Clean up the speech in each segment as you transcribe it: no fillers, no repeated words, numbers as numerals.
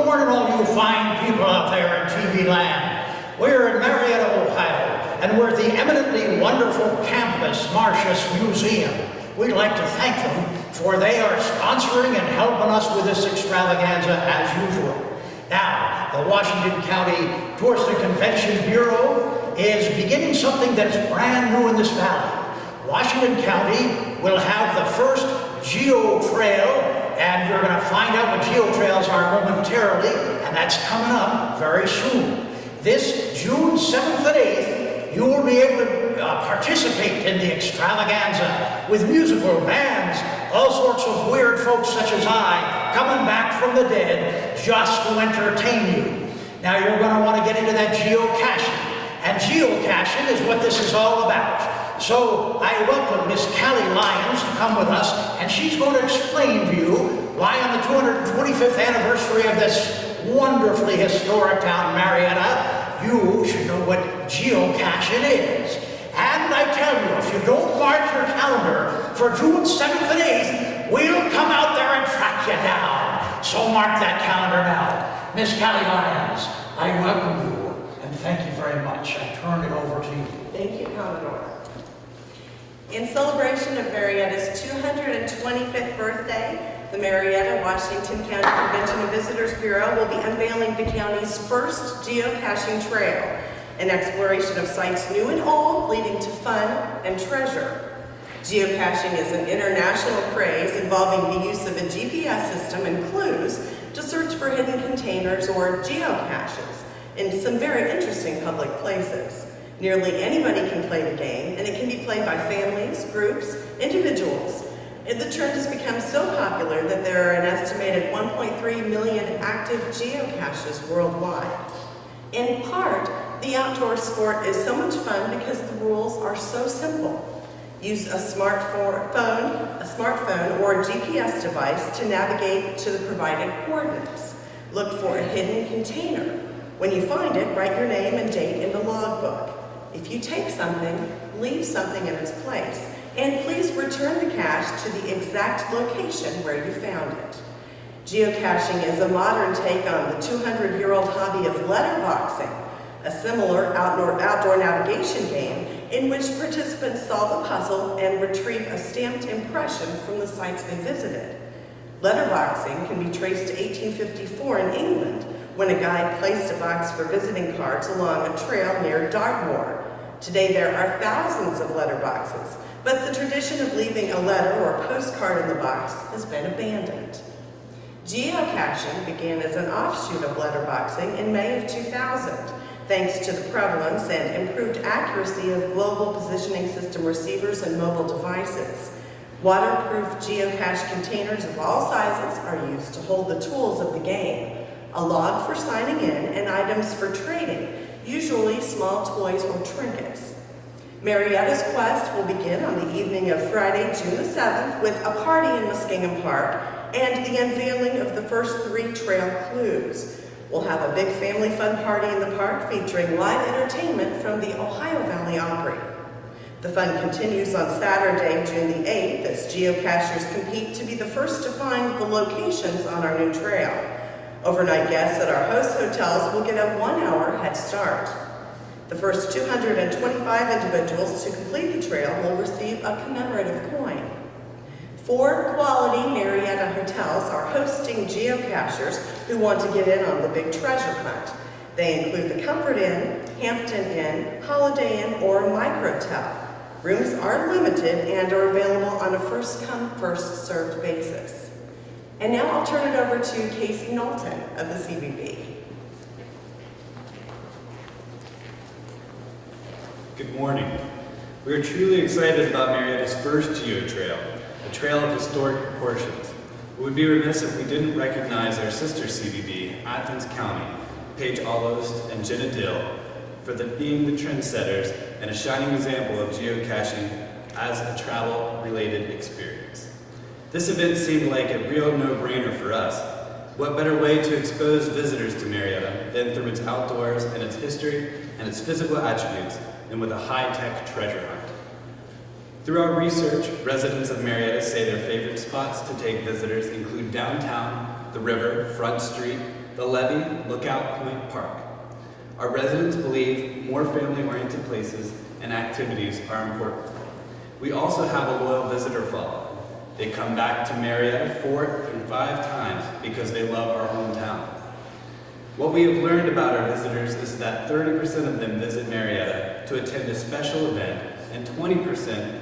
morning, all you fine people out there in TV land. We're in Marietta, Ohio, and we're at the eminently wonderful campus Marcius Museum. We'd like to thank them for they are sponsoring and helping us with this extravaganza as usual. Now, the Washington County Tourist and Convention Bureau is beginning something that is brand new in this valley. Washington County will have the first Geo Trail, and you're going to find out what Geo Trails are momentarily, and that's coming up very soon. This June 7th and 8th, you will be able to participate in the extravaganza with musical bands, all sorts of weird folks such as I, coming back from the dead just to entertain you. Now you're going to want to get into that geocaching, and geocaching is what this is all about. So I welcome Miss Callie Lyons to come with us, and she's going to explain to you why on the 225th anniversary of this wonderfully historic town, Marietta, you should know what geocaching is. And I tell you, if you don't mark your calendar for June 7th and 8th, we'll come out there and track you down. So mark that calendar now. Miss Callie Lyons, I welcome you, and thank you very much. I turn it over to you. Thank you, Commodore. In celebration of Marietta's 225th birthday, the Marietta Washington County Convention and Visitors Bureau will be unveiling the county's first geocaching trail, an exploration of sites new and old leading to fun and treasure. Geocaching is an international craze involving the use of a GPS system and clues to search for hidden containers or geocaches in some very interesting public places. Nearly anybody can play the game, and it can be played by families, groups, individuals. And the trend has become so popular that there are an estimated 1.3 million active geocaches worldwide. In part, the outdoor sport is so much fun because the rules are so simple. Use a smartphone or a GPS device to navigate to the provided coordinates. Look for a hidden container. When you find it, write your name and date in the logbook. If you take something, leave something in its place, and please return the cache to the exact location where you found it. Geocaching is a modern take on the 200-year-old hobby of letterboxing, a similar outdoor navigation game in which participants solve a puzzle and retrieve a stamped impression from the sites they visited. Letterboxing can be traced to 1854 in England, when a guide placed a box for visiting cards along a trail near Dartmoor. Today there are thousands of letterboxes, but the tradition of leaving a letter or postcard in the box has been abandoned. Geocaching began as an offshoot of letterboxing in May of 2000, thanks to the prevalence and improved accuracy of global positioning system receivers and mobile devices. Waterproof geocache containers of all sizes are used to hold the tools of the game. A log for signing in, and items for trading, usually small toys or trinkets. Marietta's quest will begin on the evening of Friday, June the 7th, with a party in Muskingum Park and the unveiling of the first 3 trail clues. We'll have a big family fun party in the park featuring live entertainment from the Ohio Valley Opry. The fun continues on Saturday, June the 8th, as geocachers compete to be the first to find the locations on our new trail. Overnight guests at our host hotels will get a 1-hour head start. The first 225 individuals to complete the trail will receive a commemorative coin. 4 quality Marietta hotels are hosting geocachers who want to get in on the big treasure hunt. They include the Comfort Inn, Hampton Inn, Holiday Inn, or Microtel. Rooms are limited and are available on a first-come, first-served basis. And now I'll turn it over to Casey Knowlton of the CVB. Good morning. We are truly excited about Marietta's first Geo Trail, a trail of historic proportions. It would be remiss if we didn't recognize our sister CVB, Athens County, Paige Allost and Jenna Dill, for being the trendsetters and a shining example of geocaching as a travel-related experience. This event seemed like a real no-brainer for us. What better way to expose visitors to Marietta than through its outdoors and its history and its physical attributes than with a high-tech treasure hunt. Through our research, residents of Marietta say their favorite spots to take visitors include downtown, the river, Front Street, the Levee Lookout Point Park. Our residents believe more family-oriented places and activities are important. We also have a loyal visitor following. They come back to Marietta 4 and 5 times because they love our hometown. What we have learned about our visitors is that 30% of them visit Marietta to attend a special event and 20%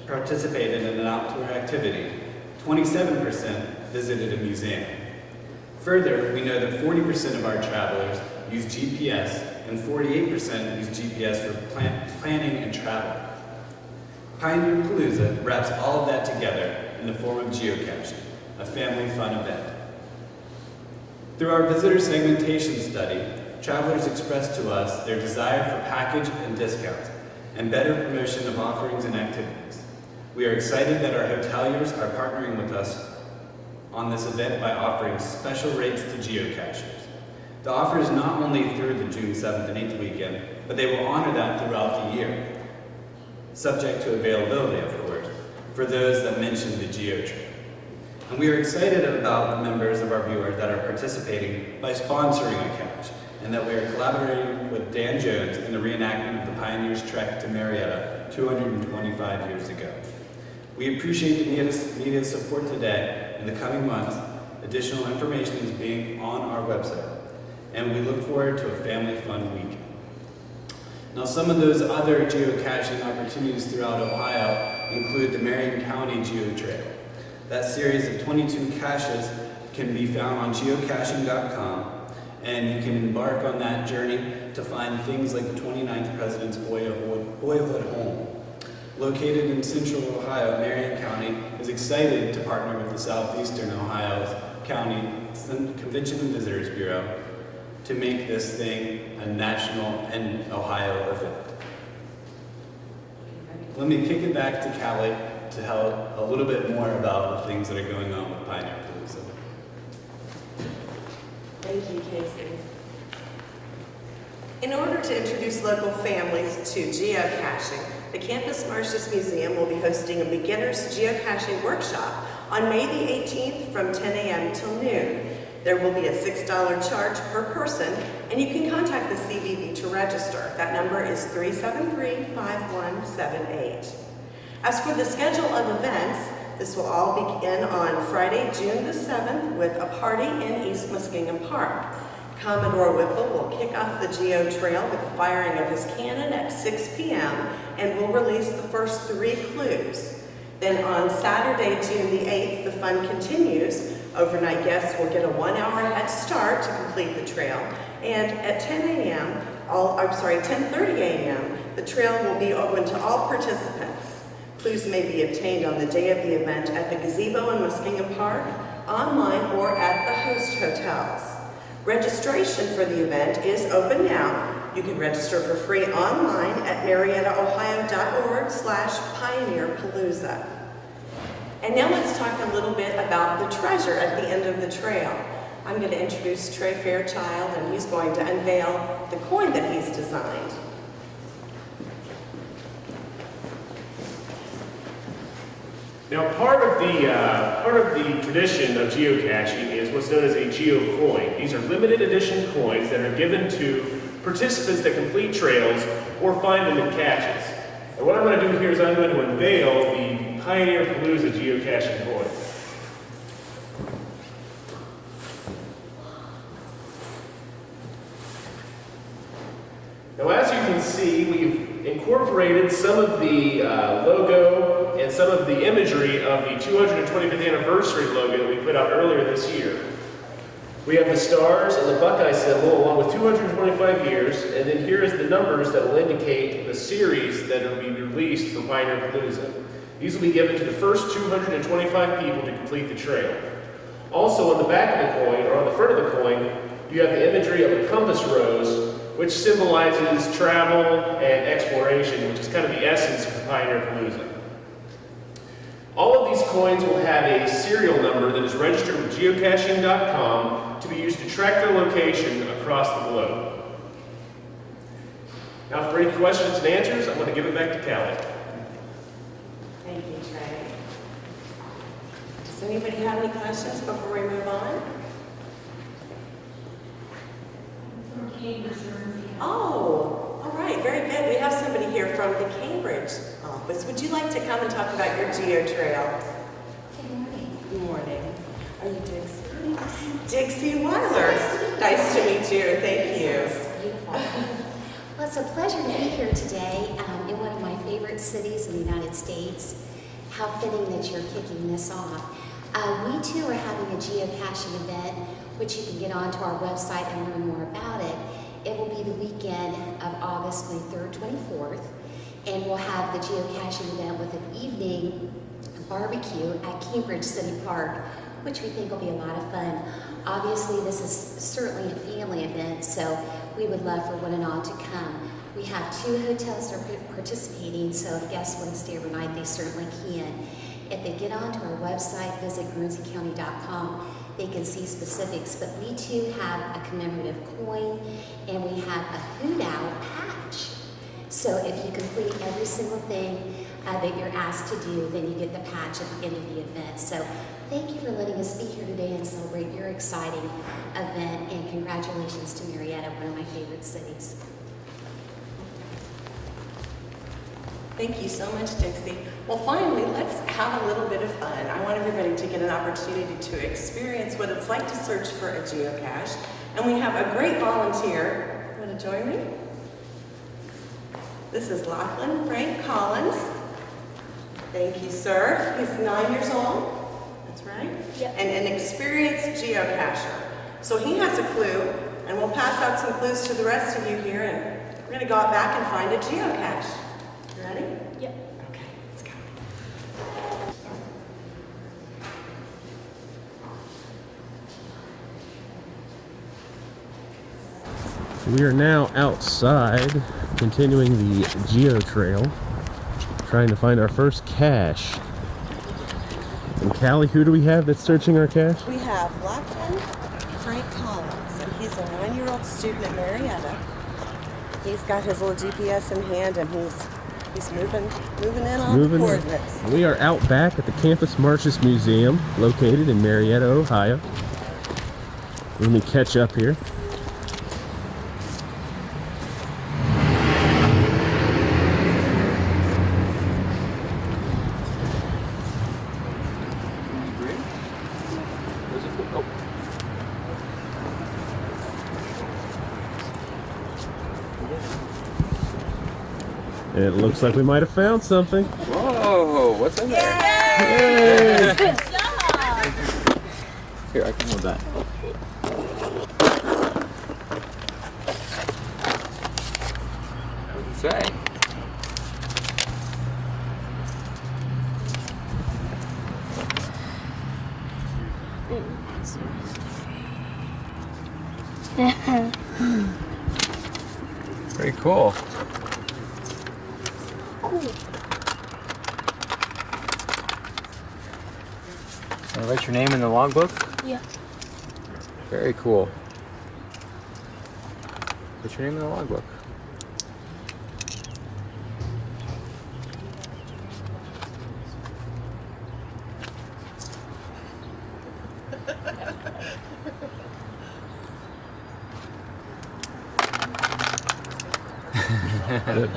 participated in an outdoor activity. 27% visited a museum. Further, we know that 40% of our travelers use GPS and 48% use GPS for planning and travel. Pioneer Palooza wraps all of that together in the form of geocaching, a family fun event. Through our visitor segmentation study, travelers expressed to us their desire for package and discounts and better promotion of offerings and activities. We are excited that our hoteliers are partnering with us on this event by offering special rates to geocachers. The offer is not only through the June 7th and 8th weekend, but they will honor that throughout the year, subject to availability, of course, for those that mentioned the GeoTrip. And we are excited about the members of our viewer that are participating by sponsoring a cache, and that we are collaborating with Dan Jones in the reenactment of the Pioneers Trek to Marietta 225 years ago. We appreciate the media's support today. In the coming months, additional information is being on our website, and we look forward to a family fun weekend. Now, some of those other geocaching opportunities throughout Ohio include the Marion County Geo Trail. That series of 22 caches can be found on geocaching.com, and you can embark on that journey to find things like the 29th President's Boyhood Home. Located in central Ohio, Marion County is excited to partner with the Southeastern Ohio County Convention and Visitors Bureau to make this thing a national and Ohio event. Let me kick it back to Callie to tell a little bit more about the things that are going on with Pioneer Palooza. Thank you, Casey. In order to introduce local families to geocaching, the Campus Martius Museum will be hosting a beginner's geocaching workshop on May the 18th from 10 a.m. till noon. There will be a $6 charge per person, and you can contact the CVB to register. That number is 373-5178. As for the schedule of events, this will all begin on Friday, June the 7th with a party in East Muskingum Park. Commodore Whipple will kick off the Geo Trail with the firing of his cannon at 6 p.m. and will release the first 3 clues. Then on Saturday, June the 8th, the fun continues. Overnight guests will get a 1-hour head start to complete the trail. And at 10:30 a.m., the trail will be open to all participants. Clues may be obtained on the day of the event at the gazebo in Muskingum Park, online, or at the host hotels. Registration for the event is open now. You can register for free online at mariettaohio.org/pioneerpalooza. And now let's talk a little bit about the treasure at the end of the trail. I'm going to introduce Trey Fairchild, and he's going to unveil the coin that he's designed. Now, part of the tradition of geocaching is what's known as a geo coin. These are limited edition coins that are given to participants that complete trails or find them in caches. And what I'm going to do here is I'm going to unveil the Pioneer Palooza geocaching coin. Now, as you can see, we've incorporated some of the logo and some of the imagery of the 225th anniversary logo that we put out earlier this year. We have the stars and the Buckeye symbol along with 225 years, and then here is the numbers that will indicate the series that will be released from Pioneer Palooza. These will be given to the first 225 people to complete the trail. Also on the back of the coin, or on the front of the coin, you have the imagery of a compass rose, which symbolizes travel and exploration, which is kind of the essence of Pioneer Palooza. All of these coins will have a serial number that is registered with geocaching.com to be used to track their location across the globe. Now, for any questions and answers, I'm going to give it back to Callie. Thank you, Trey. Does anybody have any questions before we move on? Cambridge, Jersey. Oh, all right, very good. We have somebody here from the Cambridge office. Would you like to come and talk about your geo trail? Good morning. Good morning. Are you Dixie? Dixie Weiler. Nice to meet you. Thank you. Beautiful. Well, it's a pleasure to be here today in one of my favorite cities in the United States. How fitting that you're kicking this off. We too are having a geocaching event, which you can get onto our website and learn more about it. It will be the weekend of August 23rd, 24th, and we'll have the geocaching event with an evening barbecue at Cambridge City Park, which we think will be a lot of fun. Obviously, this is certainly a family event, so we would love for one and all to come. We have 2 hotels that are participating, so if guests want to stay overnight, they certainly can. If they get onto our website, visit guernseycounty.com, they can see specifics, but we too have a commemorative coin, and we have a Hoot Owl patch. So if you complete every single thing that you're asked to do, then you get the patch at the end of the event. So thank you for letting us be here today and celebrate your exciting event, and congratulations to Marietta, one of my favorite cities. Thank you so much, Dixie. Well, finally, let's have a little bit of fun. I want everybody to get an opportunity to experience what it's like to search for a geocache. And we have a great volunteer. Want to join me? This is Lachlan Frank Collins. Thank you, sir. He's 9 years old. That's right. Yep. And an experienced geocacher. So he has a clue, and we'll pass out some clues to the rest of you here, and we're going to go out back and find a geocache. Ready? Yep. Okay, let's go. We are now outside, continuing the geo trail, trying to find our first cache. And Callie, who do we have that's searching our cache? We have Lachlan Frank Collins, and he's a 9-year-old student at Marietta. He's got his little GPS in hand, and he's moving in on the coordinates. We are out back at the Campus Martius Museum, located in Marietta, Ohio. Let me catch up here. It looks like we might have found something. Whoa, what's in there? Yay! Good job! Here, I can hold that. What does it say? Pretty cool. Want to write your name in the logbook? Yeah. Very cool. Put your name in the logbook.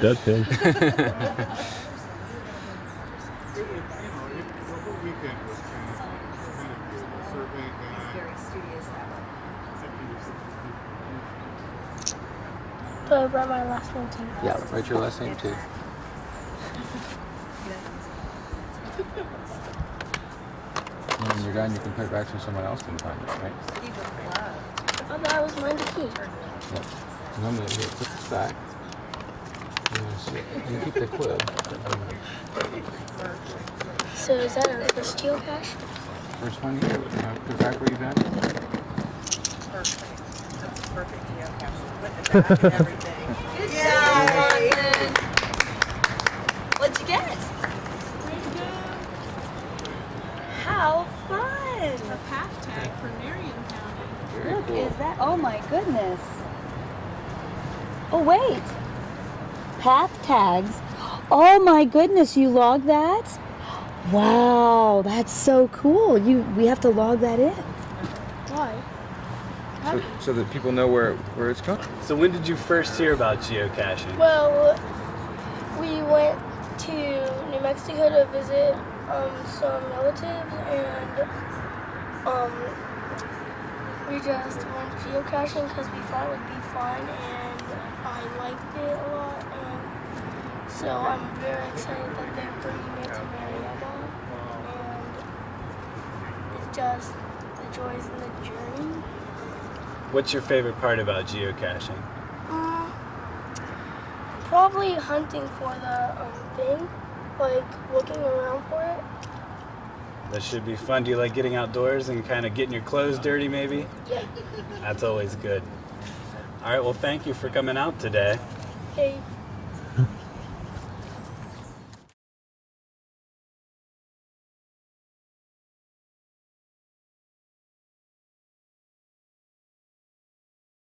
That thing. Do I write my last name too? Yeah, write your last name too. And when you're done, you can put it back so someone else can find it, right? Oh, that was mine to keep. Yep. And I'm gonna here, put this back. You keep the clue. So is that our first geocache? First one here. Put it back where you've been. Perfect. That's a perfect geocache. Put the back and everything. Yay! What'd you get? How fun! A path tag for Marion County. Very Look, cool. is that? Oh my goodness. Oh wait. Path tags. Oh my goodness, you log that? Wow, that's so cool. We have to log that in. Why? so that people know where it's going. So when did you first hear about geocaching? Well, we went to New Mexico to visit some relatives, and we just went geocaching because we thought it would be fun, and I liked it a lot, and so I'm very excited that they're bringing it to Marietta, and it's just the joys in the journey. What's your favorite part about geocaching? Probably hunting for the thing, like looking around for it. That should be fun. Do you like getting outdoors and kind of getting your clothes dirty maybe? Yeah. That's always good. All right, well, thank you for coming out today. Okay.